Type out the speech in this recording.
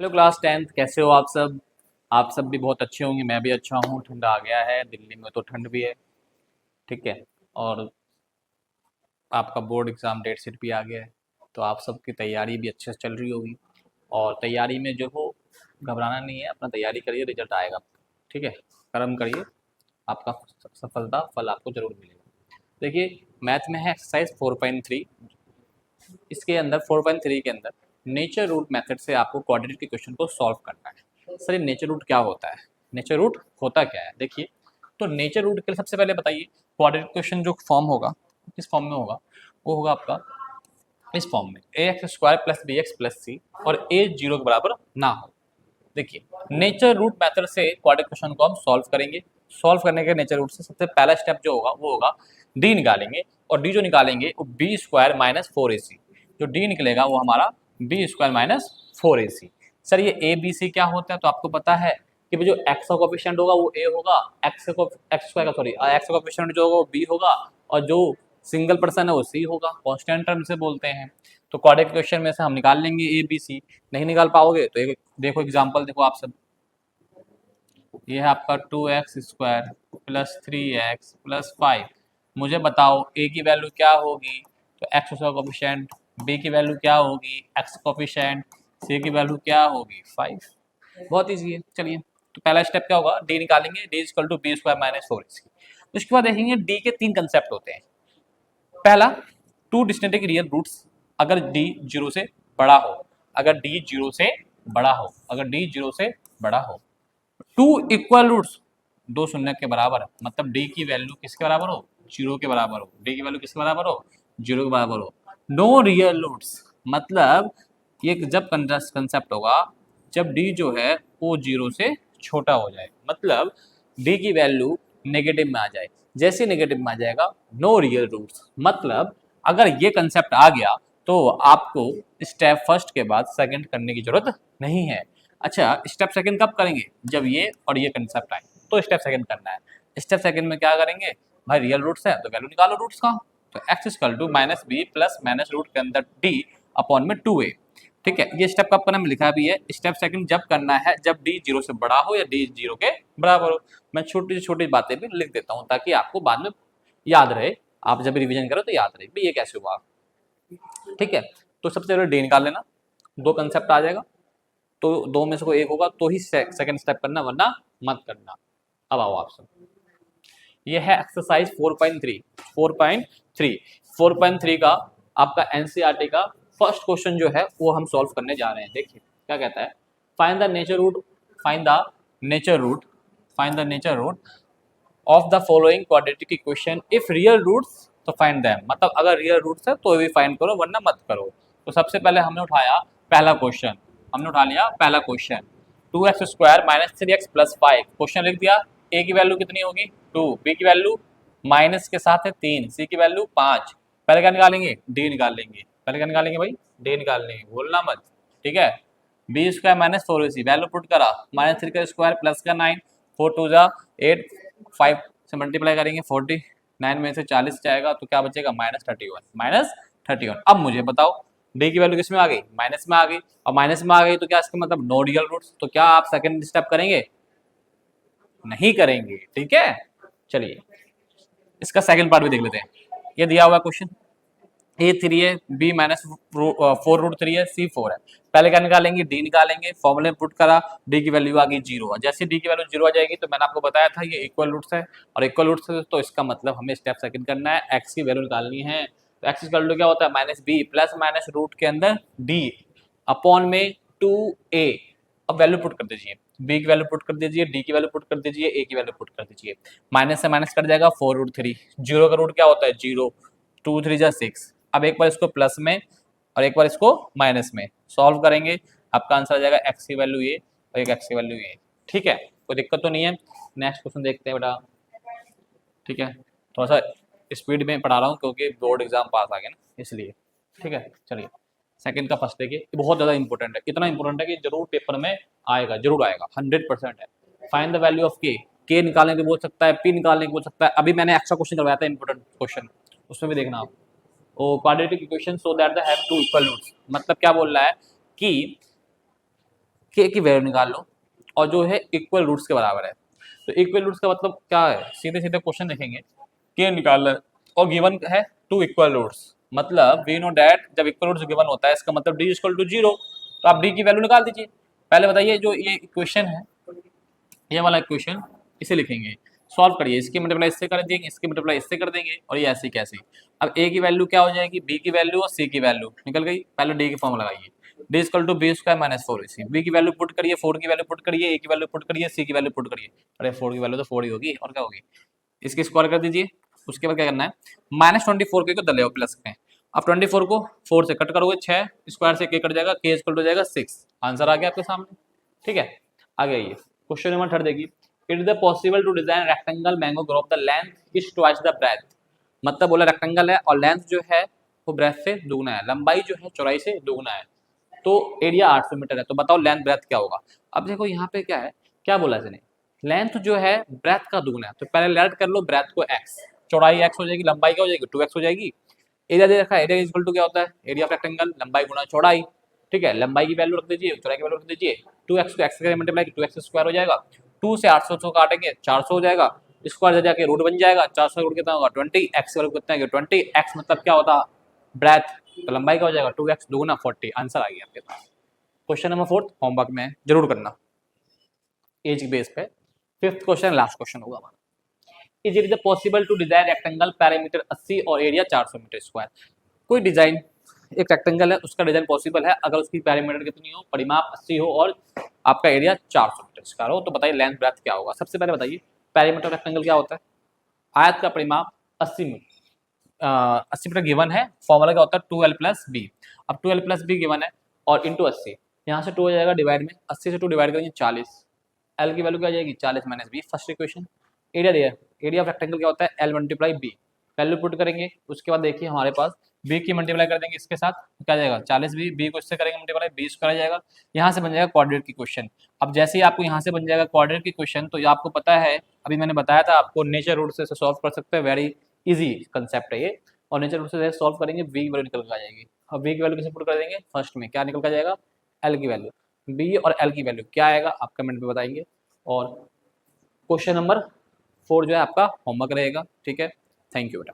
Hello class 10th, कैसे हो आप सब। आप सब भी बहुत अच्छे होंगे, मैं भी अच्छा हूँ। ठंड आ गया है, दिल्ली में तो ठंड भी है। ठीक है। और आपका बोर्ड एग्ज़ाम डेट शीट भी आ गया है, तो आप सबकी तैयारी भी अच्छे से चल रही होगी। और तैयारी में जो हो, घबराना नहीं है, अपना तैयारी करिए, रिजल्ट आएगा। ठीक है, कर्म करिए, आपका सफलता फल आपको जरूर मिलेगा। देखिए, मैथ में है एक्सरसाइज 4.3। इसके अंदर 4.3 के अंदर नेचर रूट मेथड से आपको क्वाड्रेटिक के क्वेश्चन को सॉल्व करना है। सर, ये नेचर रूट क्या होता है? नेचर रूट होता क्या है, देखिए। तो नेचर रूट के लिए सबसे पहले बताइए, क्वाड्रेटिक क्वेश्चन जो फॉर्म होगा, किस फॉर्म में होगा? वो होगा आपका इस फॉर्म में, A X square plus B X plus C, और ए जीरो के बराबर ना हो। देखिए, नेचर रूट मेथड से क्वाड्रेटिक क्वेश्चन को हम सॉल्व करेंगे। सॉल्व करने के नेचर रूट से सबसे पहला स्टेप जो होगा वो होगा डी निकालेंगे, और डी जो निकालेंगे वो बी स्क्वायर माइनस 4ac। जो डी निकलेगा वो हमारा B square minus 4ac। Sir, ये ए बी सी क्या होता है? तो आपको पता है कि जो एक्स का कोफिशिएंट होगा वो ए होगा, एक्स स्क्वायर का सॉरी एक्स का कोफिशिएंट जो होगा वो बी होगा, और जो सिंगल पर्सन है वो सी होगा, कांस्टेंट टर्म से बोलते हैं। तो क्वाड्रेटिक क्वेश्चन में से हम निकाल लेंगे ए बी सी। नहीं निकाल पाओगे तो एक देखो एग्जांपल, देखो आप सब। ये है आपका 2x square plus 3x plus 5। मुझे बताओ ए की वैल्यू क्या होगी? तो एक्स उसका कोफिशिएंट, बी की वैल्यू क्या होगी? एक्स कोफिशिएंट, सी की वैल्यू क्या होगी? 5। बहुत ईजी है। चलिए, तो पहला स्टेप क्या होगा? डी निकालेंगे, D equal to B square minus 4ac। उसके बाद देखेंगे डी के 3 कंसेप्ट होते हैं। पहला, टू डिस्टिंक्ट रियल रूट्स अगर डी जीरो से बड़ा हो, अगर डी जीरो से बड़ा हो, अगर डी जीरो से बड़ा हो। टू इक्वल रूट्स, दो शून्य के बराबर, मतलब डी की वैल्यू किसके बराबर हो? जीरो के बराबर हो। डी की वैल्यू किसके बराबर हो? जीरो के बराबर हो। नो रियल रूट्स, मतलब ये जब कंसेप्ट होगा जब डी जो है वो जीरो से छोटा हो जाए, मतलब डी की वैल्यू नेगेटिव में आ जाए। जैसे नेगेटिव में आ जाएगा, नो रियल रूट्स, मतलब अगर ये कंसेप्ट आ गया तो आपको स्टेप फर्स्ट के बाद सेकंड करने की जरूरत नहीं है। अच्छा, स्टेप सेकंड कब करेंगे? जब ये और ये कंसेप्ट आए तो स्टेप सेकंड करना है। स्टेप सेकंड में क्या करेंगे? भाई रियल रूट्स है तो वैल्यू निकालो रूट्स का। तो X equal to minus B plus minus root के अंदर डी अपॉन में 2a। ठीक है, ये स्टेप कब करना में लिखा भी है। स्टेप सेकंड जब करना है जब डी जीरो से बड़ा हो या डी जीरो के बराबर हो। मैं छोटी छोटी बातें भी लिख देता हूँ ताकि आपको बाद में याद रहे, आप जब रिवीजन करो तो याद रहे भी ये कैसे हुआ। ठीक है, तो सबसे पहले डी निकाल लेना, दो कंसेप्ट आ जाएगा, तो दो में से कोई एक होगा तो ही सेकंड स्टेप करना, वरना मत करना। अब आओ आप सब, ये है एक्सरसाइज 4.3। 4.3 4.3 का आपका एनसीईआरटी का फर्स्ट क्वेश्चन जो है वो हम सॉल्व करने जा रहे हैं। देखिए क्या कहता है, find the nature root, find the nature root, find the nature root of the following quadratic equation if real roots तो फाइंड देम, मतलब अगर रियल रूट्स है तो भी फाइंड करो वरना मत करो। तो सबसे पहले हमने उठाया पहला क्वेश्चन, हमने उठा लिया पहला question, 2x square minus 3x plus 5। Question लिख दिया, ए की वैल्यू कितनी होगी? 2, बी की वैल्यू माइनस के साथ है 3, सी की वैल्यू 5। पहले क्या निकालेंगे? डी निकाल लेंगे। पहले क्या निकालेंगे भाई? डी निकाल लेंगे, भूलना मत। ठीक है, B square minus 4ac, value put करा, माइनस 3 का स्क्वायर प्लस का 9, 4 2 जा 8, 5 से मल्टीप्लाई करेंगे 49 में से 40 जाएगा तो क्या बचेगा? Minus 31, minus 31। अब मुझे बताओ डी की वैल्यू किस में आ गई? माइनस में आ गई, और माइनस में आ गई तो क्या इसका मतलब नो रियल रूट्स। तो क्या आप सेकंड स्टेप करेंगे? नहीं करेंगे। ठीक है, चलिए इसका सेकंड पार्ट भी देख लेते हैं। ये दिया हुआ क्वेश्चन, ए 3 है, बी माइनस 4 रूट 3 है, सी 4 है। पहले क्या निकालेंगे? डी निकालेंगे, फॉर्मूले में पुट करा, डी की वैल्यू आ गई 0। जैसे डी की वैल्यू 0 आ जाएगी तो मैंने आपको बताया था ये इक्वल रूट्स है, और इक्वल रूट्स है तो इसका मतलब हमें स्टेप सेकंड करना है, एक्स की वैल्यू निकालनी है। तो एक्स इक्वल टू क्या होता है? Minus B plus minus root के अंदर डी अपॉन में 2a। अब वैल्यू पुट कर दीजिए, बी की वैल्यू पुट कर दीजिए, डी की वैल्यू पुट कर दीजिए, ए की वैल्यू पुट कर दीजिए। माइनस से माइनस कट जाएगा 4 रूट 3, जीरो का रूट क्या होता है? 0, 2 3 जा 6। अब एक बार इसको प्लस में और एक बार इसको माइनस में सॉल्व करेंगे, आपका आंसर आ जाएगा एक्स की वैल्यू ये और एक एक्स की वैल्यू ये। ठीक है, कोई दिक्कत तो नहीं है। नेक्स्ट क्वेश्चन देखते हैं बेटा। ठीक है, थोड़ा सा स्पीड में पढ़ा रहा हूँ क्योंकि बोर्ड एग्जाम पास आ गया ना, इसलिए। ठीक है, चलिए सेकंड का फर्स्ट देखिए, ये बहुत ज़्यादा इंपॉर्टेंट है, इतना इंपॉर्टेंट है कि जरूर पेपर में आएगा, जरूर आएगा, 100% है। फाइंड द वैल्यू ऑफ के निकालने के बोल सकता है, पी निकालने के बोल सकता है। अभी मैंने एक्स्ट्रा क्वेश्चन करवाया था इंपॉर्टेंट क्वेश्चन, उसमें भी देखना आप। ओ quadratic equation so that the have two equal roots, मतलब क्या बोल रहा है कि के की वैल्यू निकाल लो और जो है इक्वल रूट्स के बराबर है। तो इक्वल रूट्स का मतलब क्या है, सीधे सीधे क्वेश्चन लिखेंगे, के निकालना है और गिवन है टू इक्वल रूट्स, मतलब वी नो डैट जब इक्वल रूट्स गिवन होता है इसका मतलब डी इक्वल टू 0, तो आप डी की वैल्यू निकाल दीजिए। पहले बताइए जो ये इक्वेशन है, ये वाला इक्वेशन इसे लिखेंगे, सॉल्व करिए, इसकी मल्टीप्लाई इससे कर देंगे, इसकी मल्टीप्लाई इससे कर देंगे और ये ऐसे कैसे। अब ए की वैल्यू क्या हो जाएगी, बी की वैल्यू और सी की वैल्यू निकल गई। पहले डी की फॉर्म लगाइए, D equal to B square minus 4ac, B की वैल्यू पुट करिए, 4 की वैल्यू पुट करिए, ए की वैल्यू पुट करिए, सी की वैल्यू पुट करिए। अरे 4 की वैल्यू तो 4 ही होगी और क्या होगी, इसकी स्क्वायर कर दीजिए। उसके बाद क्या करना है, -24 के को दले प्लस में। अब 24 को 4 से कट करोगे, 6 स्क्वायर से के कट जाएगा, के इक्वल टू जाएगा 6। आंसर आ गया आपके सामने, ठीक है। आगे आइए क्वेश्चन नंबर 3 देखिए, it is possible to design rectangle mango grove the length is twice the breadth, मतलब बोला रेक्टेंगल है और लेंथ जो है वो ब्रेथ से दुगना है, लंबाई जो है चौड़ाई से दुगना है, तो एरिया 800 मीटर है, तो बताओ लेंथ ब्रेथ क्या होगा। अब देखो यहाँ पे क्या है, क्या बोला इसने, लेंथ जो है ब्रेथ का दुगना है, तो पहले लेट कर लो ब्रेथ को x, चौड़ाई x हो जाएगी, लंबाई क्या हो जाएगी 2x हो जाएगी। एरिया दे रखा है, एरिया इक्वल टू क्या होता है, एरिया ऑफ रेक्टेंगल लंबाई गुना चौड़ाई, ठीक है। लंबाई की वैल्यू रख दीजिए, चौड़ाई की वैल्यू रख दीजिए, 2x को x से मल्टीप्लाई 2x स्क्वायर हो जाएगा, 2 से 800 को काटेंगे 400 हो जाएगा, स्क्वायर जाके रूट बन जाएगा, 400 रूट कितना होगा 20, x वैल्यू कितना है 20, x मतलब क्या होता ब्रेथ, तो लंबाई क्या हो जाएगा 2x दुगुना 40। आंसर आ गया आपके पास। क्वेश्चन नंबर 4 होमवर्क में जरूर करना एज बेस पे। 5th क्वेश्चन लास्ट क्वेश्चन होगा हमारा, is it possible to design rectangle perimeter 80 और एरिया 400 मीटर स्क्वायर। कोई डिजाइन, एक रेक्टेंगल है उसका डिजाइन पॉसिबल है अगर उसकी पैरामीटर कितनी हो, परिमाप 80 हो और आपका एरिया 400 मीटर स्क्वायर हो, तो बताइए लेंथ ब्रेथ क्या होगा। सबसे पहले बताइए पैरामीटर रेक्टेंगल क्या होता है, आयत का परिमाप 80 मीटर 80 मीटर गिवन है, फॉर्मूला क्या होता है 2l प्लस बी। अब 2l प्लस बी गिवन है और इंटू 80, यहाँ से 2 हो जाएगा डिवाइड में, 80 से 2 डिवाइड करेंगे 40, एल की वैल्यू क्या आ जाएगी 40 minus B, first equation. Area दिया, एरिया ऑफ रेक्टेंगल क्या होता है L multiply B, value put करेंगे, उसके बाद देखिए हमारे पास बी की मल्टीप्लाई कर देंगे इसके साथ, क्या आ जाएगा 40 बी को इससे करेंगे मल्टीप्लाई, बी स्क्वायर आ जाएगा, यहाँ से बन जाएगा क्वाड्रेट की क्वेश्चन। अब जैसे ही आपको यहाँ से बन जाएगा क्वाड्रेट की क्वेश्चन, तो ये आपको पता है अभी मैंने बताया था आपको नेचर रूट से सॉल्व कर सकते हैं, वेरी इजी कंसेप्ट है ये, और नेचर रूट से सॉल्व करेंगे वी की वैल्यू निकल कर आ जाएगी। अब वी की वैल्यू कैसे पुट कर देंगे, फर्स्ट में क्या निकल कर जाएगा एल की वैल्यू, बी और एल की वैल्यू क्या आएगा आप कमेंट में बताएंगे। और क्वेश्चन नंबर 4 जो है आपका होमवर्क रहेगा, ठीक है। थैंक यू बेटा।